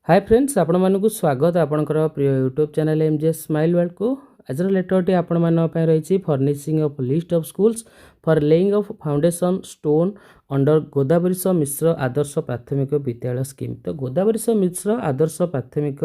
Hi friends आपण मानकु स्वागत आपणकर प्रिय YouTube channel MJ smile world को आज लेटरटी आपण मान पय रही furnishing of list of schools for laying of foundation stone under Godavarish Mishra Adarsh Prathamik Vidyalaya scheme. तो गोदावरीश मिश्र आदर्श प्राथमिक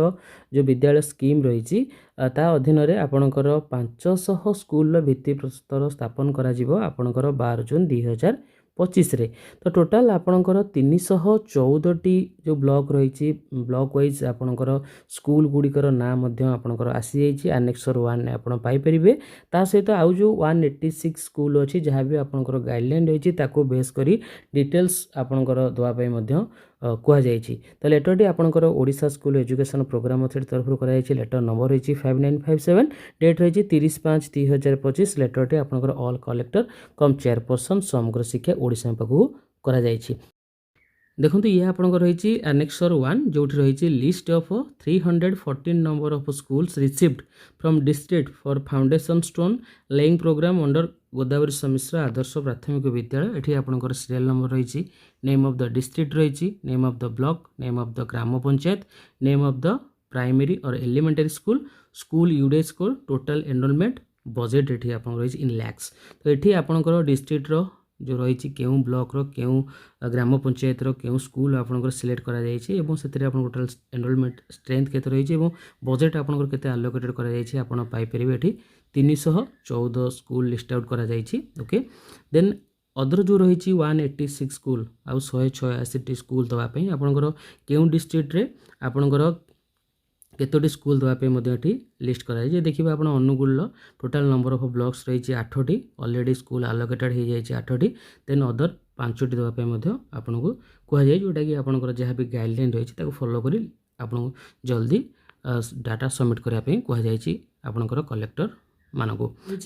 जो विद्यालय स्कीम रही अधीन आपणकर 500 स्कूल भित्तिप्रस्तर स्थापन करा आपणकर 12 जून 2025 रे। तो टोटाल आपणकर 314टी जो ब्लॉक रही ब्लॉक वाइज आपणकर स्कूल गुड़िकर ना आपणकर आसी जाइए आनेक्सर 1 ने आपण पाई परिबे। ता सहित आउ जो 186 स्कूल अच्छी जहाँ भी आपणकर गाइडलाइन रही ताको बेस करी डिटेल्स आपणकर दवा पई मध्य कुआ जाइए। तो लेटरटी आपणकर Odisha school education program authority तरफ कराई लेटर नंबर रही 5957 डेट रही 30/5/2025 लेटरटी आपणकर ऑल कलेक्टर कम चेयरपर्सन समग्र शिक्षा ओडिशा पाखु करा जाइए। देखो ये आपंकर रही एनेक्सर 1 जो रही list of 314 number of schools received from district for foundation stone laying programme under Godavari Mishra Adarsh Prathamik Vidyalaya. एठी आपंकर सीरियल नंबर रही नेम ऑफ द डिस्ट्रिक्ट रही name of the block name of the gram panchayat name of the primary और elementary school school यूडे score total enrolment budget ये आप रही इन लैक्स। तो ये आपंकर डिस्ट्रिक्ट जो रही क्यों ब्लॉक रो क्यों ग्राम पंचायत रो क्यों स्कूल आपंकर सिलेक्ट करा जायछि एवं सेतिर आपन टोटल एनरोलमेंट स्ट्रेंथ केते रही एवं बजेट आपंकर केते आलोकेटेड करा जायछि आपन पाई परिबे। एठी 314 स्कूल लिस्ट आउट करा जायछि। ओके देन अदर जो रही 186 स्कूल आउ 186 स्कूल दवाई आपंकर क्यों डिस्ट्रिक्ट रे आपंकर केतोटी स्कूल दवाई लिस्ट कराई देखिए आप Angul total number of blocks रही 8टी ऑलरेडी स्कूल आलोकेटेड हो जाए 8टी देन अदर 5टी दवाई आपको कहुए जोटा कि आपंकर जहाँ भी गाइडलाइन रही फॉलो करी आपको जल्दी डाटा सबमिट करने कहुई आपंकर कलेक्टर मानक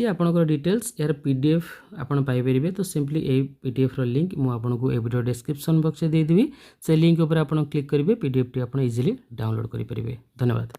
आपंकर डिटेल्स यार पीडीएफ आपन पाई परिबे। तो सिंपली ए पीडीएफ रो लिंक मु आपनको ए वीडियो डिस्क्रिप्शन बॉक्स दे देबी से लिंक ऊपर आपन क्लिक करिवे पीडीएफ टी आपन इजीली डाउनलोड करि परिबे। धन्यवाद।